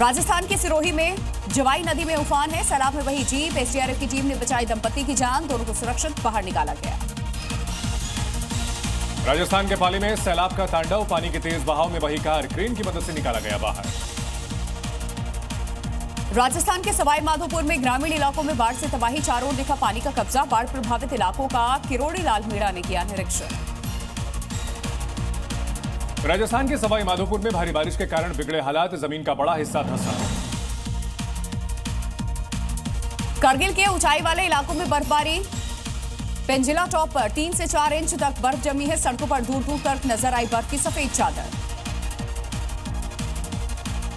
राजस्थान के सिरोही में जवाई नदी में उफान है। सैलाब में वही जीप। एसडीआरएफ की टीम ने बचाई दंपति की जान, दोनों को सुरक्षित बाहर निकाला गया। राजस्थान के पाली में सैलाब का तांडव, पानी के तेज बहाव में वही कार क्रेन की मदद से निकाला गया बाहर। राजस्थान के सवाई माधोपुर में ग्रामीण इलाकों में बाढ़ से तबाही, चारों ओर दिखा पानी का कब्जा। बाढ़ प्रभावित इलाकों का किरोड़ी लाल मीणा ने किया निरीक्षण। राजस्थान के सवाई माधोपुर में भारी बारिश के कारण बिगड़े हालात, जमीन का बड़ा हिस्सा धंसा। करगिल के ऊंचाई वाले इलाकों में बर्फबारी, पेंजिला टॉप पर 3 से 4 इंच तक बर्फ जमी है। सड़कों पर दूर दूर तक नजर आई बर्फ की सफेद चादर।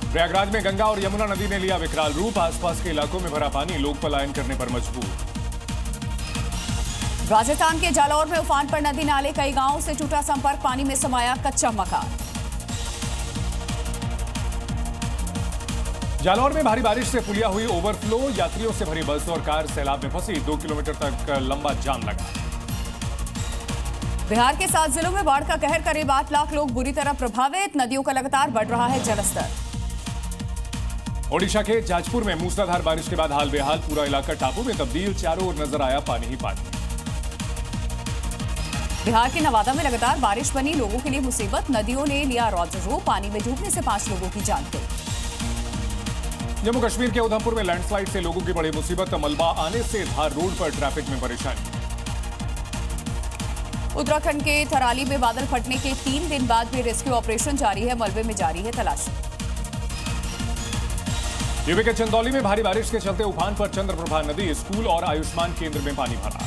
प्रयागराज में गंगा और यमुना नदी ने लिया विकराल रूप, आसपास के इलाकों में भरा पानी, लोग पलायन करने पर मजबूर। राजस्थान के जालौर में उफान पर नदी नाले, कई गांवों से टूटा संपर्क, पानी में समाया कच्चा मकान। जालौर में भारी बारिश से पुलिया हुई ओवरफ्लो, यात्रियों से भरी बस और कार सैलाब में फंसी, 2 किलोमीटर तक लंबा जाम लगा। बिहार के 7 जिलों में बाढ़ का कहर, करीब 8 लाख लोग बुरी तरह प्रभावित। नदियों का लगातार बढ़ रहा है जलस्तर। ओडिशा के जाजपुर में मूसलाधार बारिश के बाद हाल बेहाल, पूरा इलाका टापू में तब्दील, चारों ओर नजर आया पानी ही पानी। बिहार के नवादा में लगातार बारिश बनी, लोगों के लिए मुसीबत। नदियों ने लिया रौद्र रूप, पानी में डूबने से 5 लोगों की जान गई। जम्मू कश्मीर के उधमपुर में लैंडस्लाइड से लोगों की बड़ी मुसीबत, मलबा आने से धार रोड पर ट्रैफिक में परेशानी। उत्तराखंड के थराली में बादल फटने के 3 दिन बाद भी रेस्क्यू ऑपरेशन जारी है, मलबे में जारी है तलाशी। यूपी के चंदौली में भारी बारिश के चलते उफान पर चंद्रप्रभा नदी, स्कूल और आयुष्मान केंद्र में पानी भरा।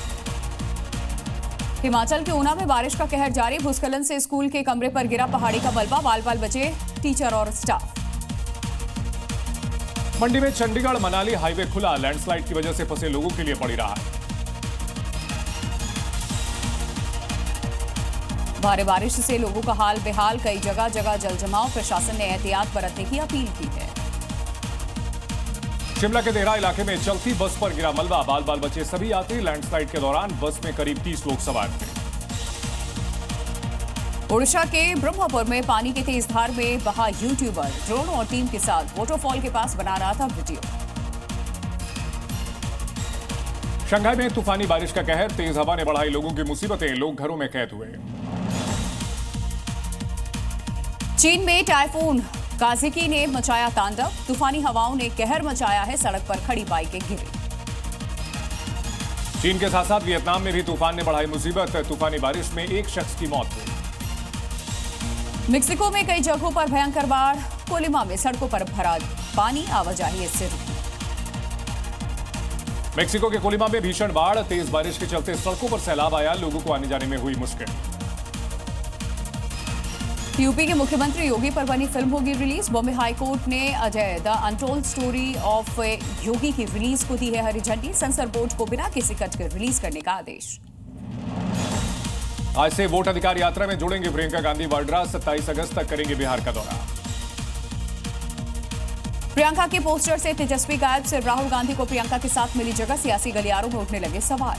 हिमाचल के ऊना में बारिश का कहर जारी, भूस्खलन से स्कूल के कमरे पर गिरा पहाड़ी का मलबा, बाल बाल बचे टीचर और स्टाफ। मंडी में चंडीगढ़ मनाली हाईवे खुला, लैंडस्लाइड की वजह से फंसे लोगों के लिए पड़ी राहत। भारी बारिश से लोगों का हाल बेहाल, कई जगह जगह जल जमाव, प्रशासन ने एहतियात बरतने की अपील की है। शिमला के देहरा इलाके में चलती बस पर गिरा मलबा, बाल बाल बचे सभी यात्री। लैंडस्लाइड के दौरान बस में करीब 30 लोग सवार थे। ओडिशा के ब्रह्मपुर में पानी की तेज धार में बहा यूट्यूबर, ड्रोन और टीम के साथ वाटरफॉल के पास बना रहा था वीडियो। शंघाई में तूफानी बारिश का कहर, तेज हवा ने बढ़ाई लोगों की मुसीबतें, लोग घरों में कैद हुए। चीन में टाइफून काजिकी ने मचाया तांडव, तूफानी हवाओं ने कहर मचाया है, सड़क पर खड़ी बाइकें गिरी। चीन के साथ साथ वियतनाम में भी तूफान ने बढ़ाई मुसीबत, तूफानी बारिश में एक शख्स की मौत हुई। मेक्सिको में कई जगहों पर भयंकर बाढ़, कोलिमा में सड़कों पर भरा पानी, आवाजाही इससे रुकी। मेक्सिको के कोलिमा में भीषण बाढ़, तेज बारिश के चलते सड़कों पर सैलाब आया, लोगों को आने जाने में हुई मुश्किल। यूपी के मुख्यमंत्री योगी पर बनी फिल्म होगी रिलीज, बॉम्बे हाईकोर्ट ने Ajay the untold story of Yogi की रिलीज को दी है हरी झंडी, सेंसर बोर्ड को बिना किसी कट के रिलीज करने का आदेश। आज से वोट अधिकार यात्रा में जुड़ेंगे प्रियंका गांधी वाड्रा, 27 अगस्त तक करेंगे बिहार का दौरा। प्रियंका के पोस्टर से तेजस्वी गायब, सिर्फ राहुल गांधी को प्रियंका के साथ मिली जगह, सियासी गलियारों में उठने लगे सवाल।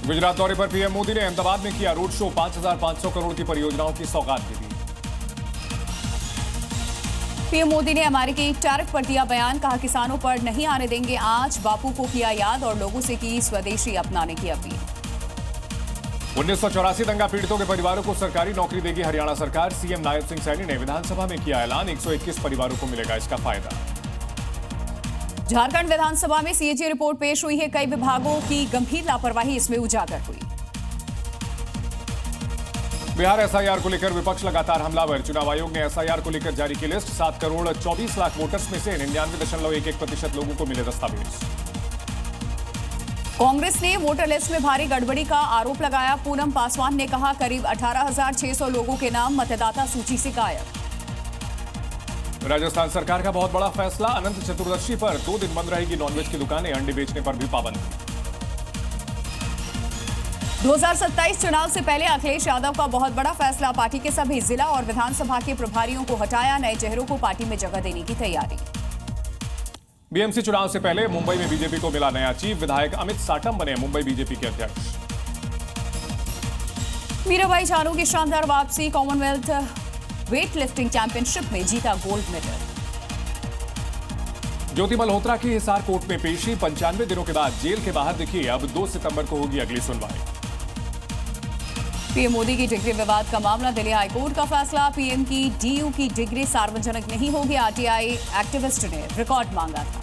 गुजरात दौरे पर पीएम मोदी ने अहमदाबाद में किया रोड शो, 5,500 करोड़ की परियोजनाओं की सौगात भी दी। पीएम मोदी ने अमेरिकी टैरिफ पर दिया बयान, कहा किसानों पर नहीं आने देंगे आंच, बापू को किया याद और लोगों से की स्वदेशी अपनाने की अपील। 1984 दंगा पीड़ितों के परिवारों को सरकारी नौकरी देगी हरियाणा सरकार, सीएम नायब सिंह सैनी ने विधानसभा में किया ऐलान, 121 परिवारों को मिलेगा इसका फायदा। झारखंड विधानसभा में सीएजी रिपोर्ट पेश हुई है, कई विभागों की गंभीर लापरवाही इसमें उजागर हुई। बिहार एसआईआर को लेकर विपक्ष लगातार हमलावर, चुनाव आयोग ने एसआईआर को लेकर जारी की लिस्ट, 7 करोड़ 24 लाख वोटर्स में से 99.11% लोगों को मिले दस्तावेज। कांग्रेस ने वोटर लिस्ट में भारी गड़बड़ी का आरोप लगाया, पूनम पासवान ने कहा करीब 18,600 लोगों के नाम मतदाता सूची से गायब। राजस्थान सरकार का बहुत बड़ा फैसला, अनंत चतुर्दशी पर 2 दिन बंद रहेगी नॉनवेज की दुकानें, अंडे बेचने पर भी पाबंदी। 2027 चुनाव से पहले अखिलेश यादव का बहुत बड़ा फैसला, पार्टी के सभी जिला और विधानसभा के प्रभारियों को हटाया, नए चेहरों को पार्टी में जगह देने की तैयारी। बीएमसी चुनाव से पहले मुंबई में बीजेपी को मिला नया चीफ, विधायक अमित साटम बने मुंबई बीजेपी के अध्यक्ष। मीराबाई चानू की शानदार वापसी, कॉमनवेल्थ वेट लिफ्टिंग चैंपियनशिप में जीता गोल्ड मेडल। ज्योति मल्होत्रा की हिसार कोर्ट में पेशी, 95 दिनों के बाद जेल के बाहर दिखी। अब 2 सितंबर को होगी अगली सुनवाई। पीएम मोदी की डिग्री विवाद का मामला, दिल्ली हाईकोर्ट का फैसला, पीएम की डीयू की डिग्री सार्वजनिक नहीं होगी। आरटीआई एक्टिविस्ट ने रिकॉर्ड मांगा था।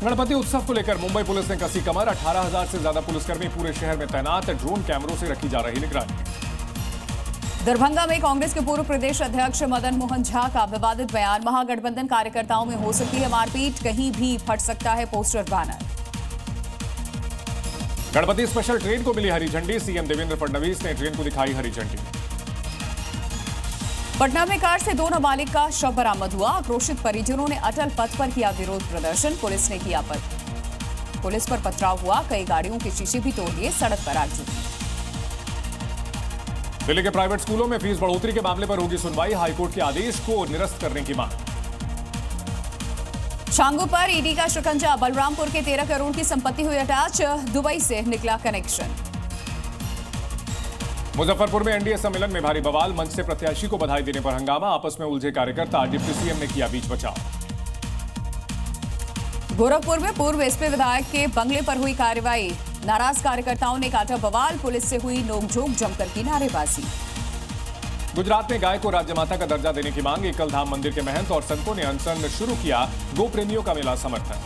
गणपति उत्सव को लेकर मुंबई पुलिस ने कसी कमर, 18,000 से ज्यादा पुलिसकर्मी पूरे शहर में तैनात, ड्रोन कैमरों से रखी जा रही निगरानी। दरभंगा में कांग्रेस के पूर्व प्रदेश अध्यक्ष मदन मोहन झा का विवादित बयान, महागठबंधन कार्यकर्ताओं में हो सकती है मारपीट, कहीं भी फट सकता है poster banner. Ganpati special train को मिली हरी झंडी, सीएम देवेंद्र फडणवीस ने ट्रेन को दिखाई हरी झंडी। पटना में कार से 2 नाबालिग का शव बरामद हुआ, आक्रोशित परिजनों ने अटल पथ पर किया विरोध प्रदर्शन, पुलिस ने किया पुलिस पर पथराव हुआ, कई गाड़ियों के शीशे भी तोड़ दिए, सड़क पर आग जुटी। दिल्ली के प्राइवेट स्कूलों में फीस बढ़ोतरी के मामले पर होगी सुनवाई, हाईकोर्ट के आदेश को निरस्त करने की मांग। शांगू पर ईडी का शिकंजा, बलरामपुर के 13 करोड़ की संपत्ति हुई अटैच, दुबई से निकला कनेक्शन। मुजफ्फरपुर में एनडीए सम्मेलन में भारी बवाल, मंच से प्रत्याशी को बधाई देने पर हंगामा, आपस में उलझे कार्यकर्ता, डिप्टी सीएम ने किया बीच बचाव। गोरखपुर में पूर्व एसपी विधायक के बंगले पर हुई कार्रवाई, नाराज कार्यकर्ताओं ने काटा बवाल, पुलिस से हुई नोकझोंक, जमकर की नारेबाजी। गुजरात में गाय को राज्यमाता का दर्जा देने की मांग, एकल धाम मंदिर के महंत और संतों ने अनशन शुरू किया, गो प्रेमियों का मिला समर्थन।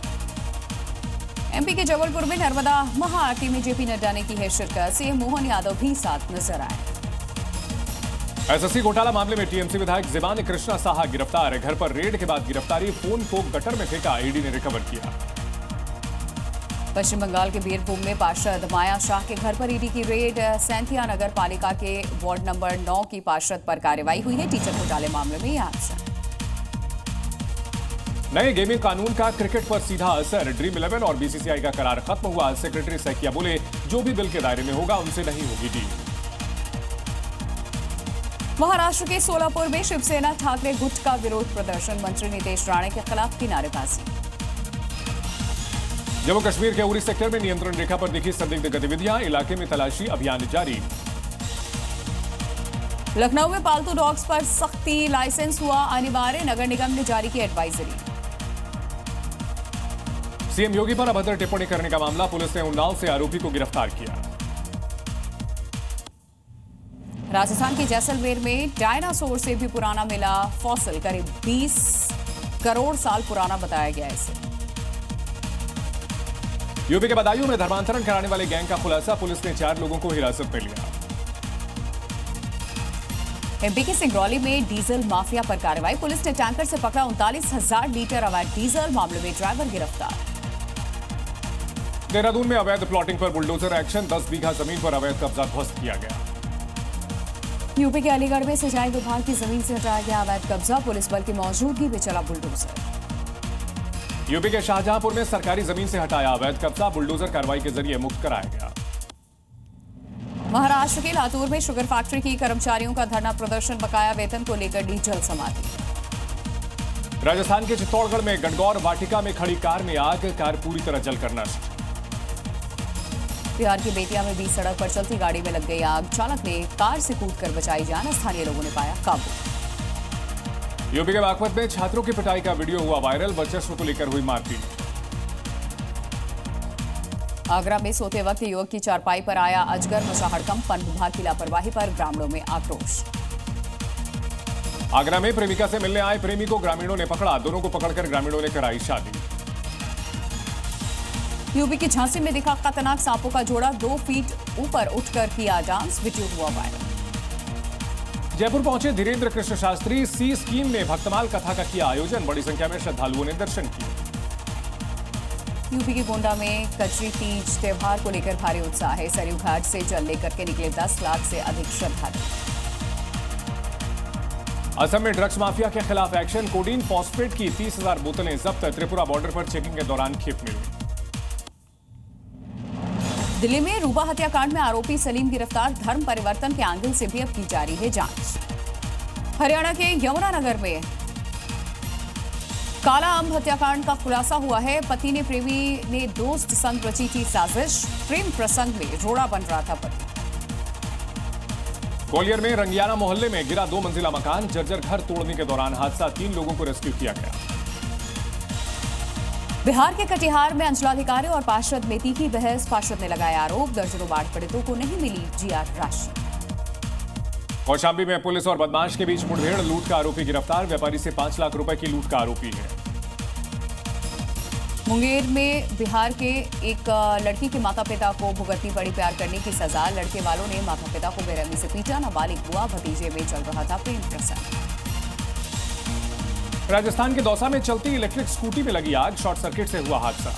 एमपी के जबलपुर में नर्मदा महाआरती में जेपी नड्डा ने की है शिरकत, सीएम मोहन यादव भी साथ नजर आए। एसएससी घोटाला मामले में टीएमसी विधायक ज़िबान कृष्णा साहा गिरफ्तार, घर पर रेड के बाद गिरफ्तारी, फोन को गटर में फेंका, ईडी ने रिकवर किया। पश्चिम बंगाल के बीरभूम में पार्षद माया शाह के घर पर ईडी की रेड, सैंथिया नगर पालिका के वार्ड नंबर 9 की पार्षद पर कार्रवाई हुई है, टीचर घोटाले मामले में यह एक्शन। नए गेमिंग कानून का क्रिकेट पर सीधा असर, ड्रीम 11 और बीसीसीआई का करार खत्म हुआ, सेक्रेटरी सैकिया बोले जो भी बिल के दायरे में होगा उनसे नहीं होगी डील। महाराष्ट्र के सोलापुर में शिवसेना ठाकरे गुट का विरोध प्रदर्शन, मंत्री नितेश राणे के खिलाफ की नारेबाजी। जम्मू कश्मीर के उरी सेक्टर में नियंत्रण रेखा पर दिखी संदिग्ध गतिविधियां, इलाके में तलाशी अभियान जारी। लखनऊ में पालतू डॉग्स पर सख्ती, लाइसेंस हुआ अनिवार्य, नगर निगम ने जारी की एडवाइजरी। सीएम योगी पर अभद्र टिप्पणी करने का मामला, पुलिस ने उन्नाव से आरोपी को गिरफ्तार किया। राजस्थान के जैसलमेर में डायनासोर से भी पुराना मिला फॉसिल, करीब 20 करोड़ साल पुराना बताया गया इसे। यूपी के बदायूं में धर्मांतरण कराने वाले गैंग का खुलासा, पुलिस ने 4 लोगों को हिरासत में लिया। एमपी के सिंगरौली में डीजल माफिया पर कार्रवाई, पुलिस ने टैंकर से पकड़ा 39,000 लीटर अवैध डीजल, मामले में ड्राइवर गिरफ्तार। देहरादून में अवैध प्लॉटिंग पर बुलडोजर एक्शन, 10 बीघा जमीन पर अवैध कब्जा ध्वस्त किया गया। यूपी के अलीगढ़ में सिंचाई विभाग की जमीन से हटाया गया अवैध कब्जा, पुलिस बल की मौजूदगी में चला बुलडोजर। यूपी के शाहजहांपुर में सरकारी जमीन से हटाया अवैध कब्जा, बुलडोजर कार्रवाई के जरिए मुक्त कराया गया। महाराष्ट्र के लातूर में शुगर फैक्ट्री की कर्मचारियों का धरना प्रदर्शन, बकाया वेतन को लेकर ली जल समाधि। राजस्थान के चित्तौड़गढ़ में गणगौर वाटिका में खड़ी कार में आग, कार पूरी तरह जलकर नष्ट। बिहार की बेतिया में बीच सड़क पर चलती गाड़ी में लग गई आग, चालक ने कार से कूदकर बचाई जान, स्थानीय लोगों ने पाया काबू। यूपी के बागपत में छात्रों की पिटाई का वीडियो हुआ वायरल, वर्चस्व को लेकर हुई मारपीट। आगरा में सोते वक्त युवक की चारपाई पर आया अजगर, मचा हड़कंप, वन विभाग की लापरवाही पर ग्रामीणों में आक्रोश। आगरा में प्रेमिका से मिलने आए प्रेमी को ग्रामीणों ने पकड़ा, दोनों को पकड़कर ग्रामीणों ने कराई शादी। यूपी की झांसी में दिखा खतरनाक सांपों का जोड़ा, 2 फीट ऊपर उठकर किया डांस, वीडियो हुआ वायरल। जयपुर पहुंचे धीरेन्द्र कृष्ण शास्त्री, सी स्कीम में भक्तमाल कथा का किया आयोजन, बड़ी संख्या में श्रद्धालुओं ने दर्शन किए। यूपी के गोंडा में कजरी तीज त्योहार को लेकर भारी उत्साह है, सरयू घाट से जल लेकर के निकले 10 लाख से अधिक श्रद्धालु। असम में ड्रग्स माफिया के खिलाफ एक्शन, कोडीन फॉस्फेट की 30,000 बोतलें जब्त, त्रिपुरा बॉर्डर पर चेकिंग के दौरान खेप मिली। दिल्ली में रूबा हत्याकांड में आरोपी सलीम गिरफ्तार, धर्म परिवर्तन के एंगल से भी अब की जा रही है जांच। हरियाणा के यमुनानगर में काला अंब हत्याकांड का खुलासा हुआ है, पति ने प्रेमी ने दोस्त संग रची थी साजिश, प्रेम प्रसंग में रोड़ा बन रहा था पति। ग्वालियर में रंगियाना मोहल्ले में गिरा 2 मंजिला मकान, जर्जर घर तोड़ने के दौरान हादसा, 3 लोगों को रेस्क्यू किया गया। बिहार के कटिहार में अंचलाधिकारी और पार्षद में तीखी बहस। पार्षद ने लगाया आरोप, दर्जनों बाढ़ पीड़ितों को नहीं मिली जीआर राशि। कौशाम्बी में पुलिस और बदमाश के बीच मुठभेड़, लूट का आरोपी गिरफ्तार। व्यापारी से 5 लाख रुपए की लूट का आरोपी है। मुंगेर में बिहार के एक लड़की के माता पिता को भुगतनी पड़ी प्यार करने की सजा। लड़के वालों ने माता पिता को बेरहमी से पीटा। नाबालिग हुआ भतीजे में चल रहा था प्रेम प्रसंग। राजस्थान के दौसा में चलती इलेक्ट्रिक स्कूटी में लगी आग, शॉर्ट सर्किट से हुआ हादसा।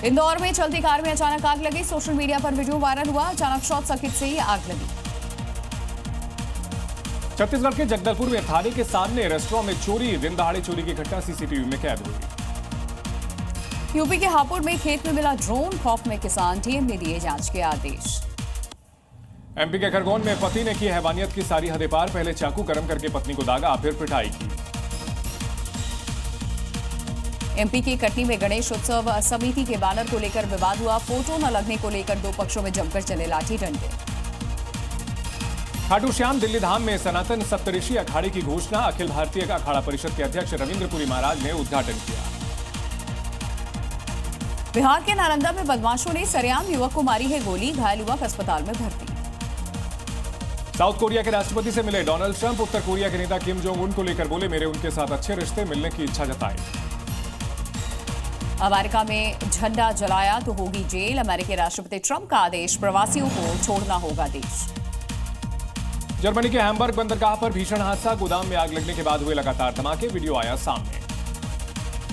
इंदौर में चलती कार में अचानक आग लगी। सोशल मीडिया पर वीडियो वायरल हुआ। अचानक शॉर्ट सर्किट से ही आग लगी। छत्तीसगढ़ के जगदलपुर में थाने के सामने रेस्टोरेंट में चोरी, दिन दहाड़े चोरी की घटना सीसीटीवी में कैद हुई। यूपी के हापुड़ में खेत में मिला ड्रोन, खौफ में किसान। डीएम ने दिए जांच के आदेश। एमपी के खरगोन में पति ने की हैवानियत की सारी हदें पार। पहले चाकू गरम करके पत्नी को दागा, फिर पिटाई की। एमपी के कटनी में गणेश उत्सव समिति के बैनर को लेकर विवाद हुआ। फोटो न लगने को लेकर दो पक्षों में जमकर चले लाठी डंडे। खाटू श्याम दिल्ली धाम में सनातन सप्तऋषि अखाड़े की घोषणा। अखिल भारतीय अखाड़ा परिषद के अध्यक्ष रविंद्रपुरी महाराज ने उद्घाटन किया। बिहार के नालंदा में बदमाशों ने सरेआम युवक को मारी है गोली। घायल युवक अस्पताल में भर्ती। साउथ कोरिया के राष्ट्रपति से मिले डोनाल्ड ट्रंप। उत्तर कोरिया के नेता किम जोंग उन को लेकर बोले, मेरे उनके साथ अच्छे रिश्ते, मिलने की इच्छा जताई। अमेरिका में झंडा जलाया तो होगी जेल। अमेरिकी राष्ट्रपति ट्रंप का आदेश, प्रवासियों को छोड़ना होगा देश। जर्मनी के हैम्बर्ग बंदरगाह पर भीषण हादसा। गोदाम में आग लगने के बाद हुए लगातार धमाके, वीडियो आया सामने।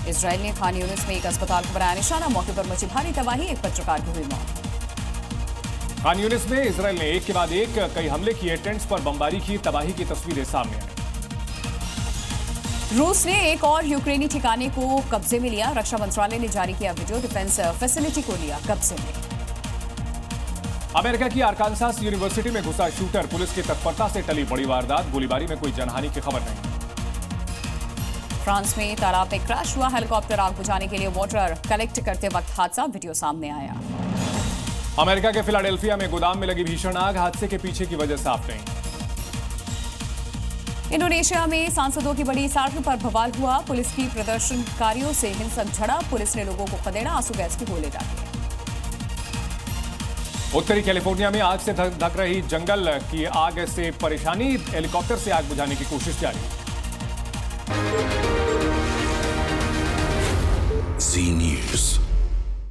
इजरायल ने खान यूनिस में एक अस्पताल को बनाया निशाना। मौके पर मची भारी तबाही, एक पत्रकार की हुई मौत। खान यूनिस में इजरायल ने एक के बाद एक कई हमले किए, टेंट्स पर बमबारी की, तबाही की तस्वीरें सामने आई। रूस ने एक और यूक्रेनी ठिकाने को कब्जे में लिया। रक्षा मंत्रालय ने जारी किया वीडियो। डिफेंस फैसिलिटी को लिया कब्जे में। अमेरिका की आरकानसास यूनिवर्सिटी में घुसा शूटर, पुलिस की तत्परता से टली बड़ी वारदात। गोलीबारी में कोई जनहानि की खबर नहीं। फ्रांस में तालाब में क्रैश हुआ। हेलीकॉप्टर आग बुझाने के लिए वाटर कलेक्ट करते वक्त हादसा, वीडियो सामने आया। अमेरिका के फिलाडेल्फिया में गोदाम में लगी भीषण आग, हादसे के पीछे की वजह साफ नहीं। इंडोनेशिया में सांसदों की बड़ी सड़क पर बवाल हुआ। पुलिस की प्रदर्शनकारियों से हिंसक झड़प। पुलिस ने लोगों को खदेड़ा, आंसू गैस के गोले दागे। उत्तरी कैलिफोर्निया में आग से धक रही जंगल की आग से परेशानी। हेलीकॉप्टर से आग बुझाने की कोशिश जारी।